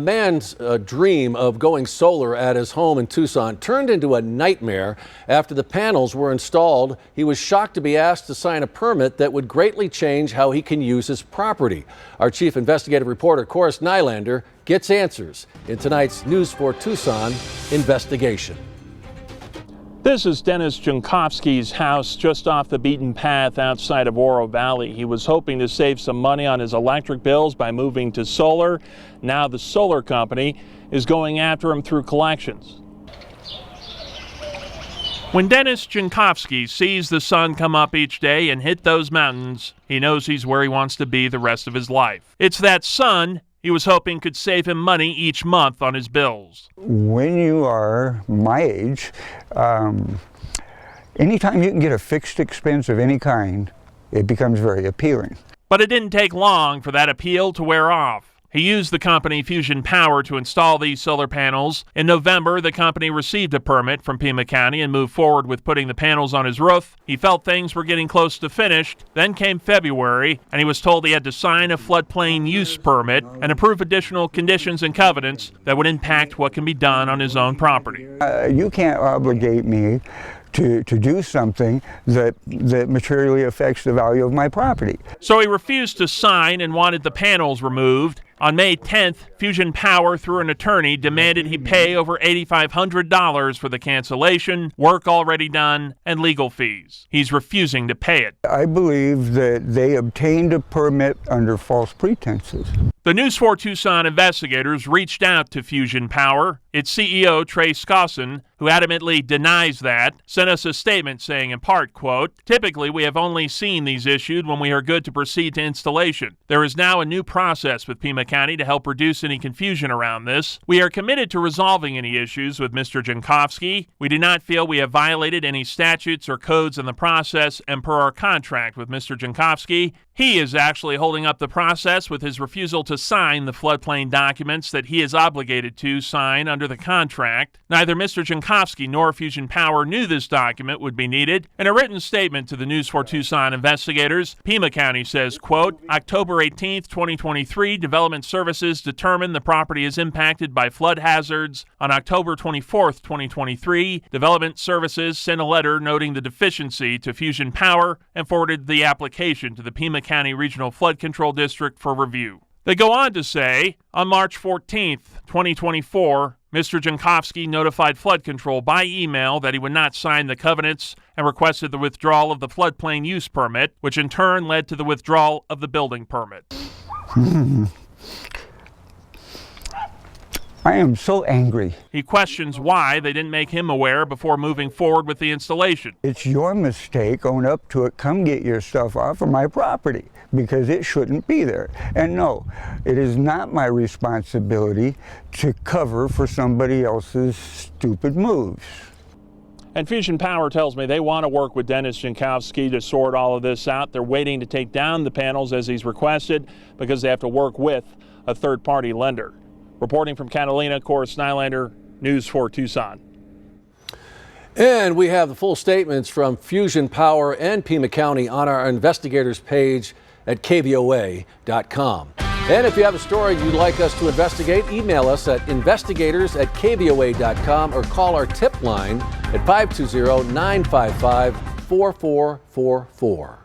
A man's dream of going solar at his home in Tucson turned into a nightmare after the panels were installed. He was shocked to be asked to sign a permit that would greatly change how he can use his property. Our chief investigative reporter, Corus Nylander, gets answers in tonight's News 4 Tucson investigation. This is Dennis Jankowski's house just off the beaten path outside of Oro Valley. He was hoping to save some money on his electric bills by moving to solar. Now the solar company is going after him through collections. When Dennis Jankowski sees the sun come up each day and hit those mountains, he knows he's where he wants to be the rest of his life. It's that sun he was hoping could save him money each month on his bills. When you are my age, anytime you can get a fixed expense of any kind, it becomes very appealing. But it didn't take long for that appeal to wear off. He used the company Fusion Power to install these solar panels. In November, the company received a permit from Pima County and moved forward with putting the panels on his roof. He felt things were getting close to finished. Then came February, and he was told he had to sign a floodplain use permit and approve additional conditions and covenants that would impact what can be done on his own property. You can't obligate me to do something that materially affects the value of my property. So he refused to sign and wanted the panels removed. On May 10th, Fusion Power, through an attorney, demanded he pay over $8,500 for the cancellation, work already done, and legal fees. He's refusing to pay it. I believe that they obtained a permit under false pretenses. The News 4 Tucson investigators reached out to Fusion Power. Its CEO, Trey Scosson, who adamantly denies that, sent us a statement saying in part, quote, "Typically, we have only seen these issued when we are good to proceed to installation. There is now a new process with Pima County to help reduce any confusion around this. We are committed to resolving any issues with Mr. Jankowski. We do not feel we have violated any statutes or codes in the process, and per our contract with Mr. Jankowski, he is actually holding up the process with his refusal to sign the floodplain documents that he is obligated to sign under the contract. Neither Mr. Jankowski nor Fusion Power knew this document would be needed. In a written statement to the News 4 Tucson investigators, Pima County says, quote, October 18th, 2023, Development Services determined the property is impacted by flood hazards. On October 24th, 2023, Development Services sent a letter noting the deficiency to Fusion Power and forwarded the application to the Pima County Regional Flood Control District for review. They go on to say, on March 14th, 2024, Mr. Jankowski notified flood control by email that he would not sign the covenants and requested the withdrawal of the floodplain use permit, which in turn led to the withdrawal of the building permit. I am so angry. He questions why they didn't make him aware before moving forward with the installation. It's your mistake. Own up to it. Come get your stuff off of my property because it shouldn't be there. And no, it is not my responsibility to cover for somebody else's stupid moves. And Fusion Power tells me they want to work with Dennis Jankowski to sort all of this out. They're waiting to take down the panels as he's requested because they have to work with a third-party lender. Reporting from Catalina, Corus Nylander, News 4 Tucson. And we have the full statements from Fusion Power and Pima County on our investigators page at KVOA.com. And if you have a story you'd like us to investigate, email us at investigators@KVOA.com or call our tip line at 520-955-4444.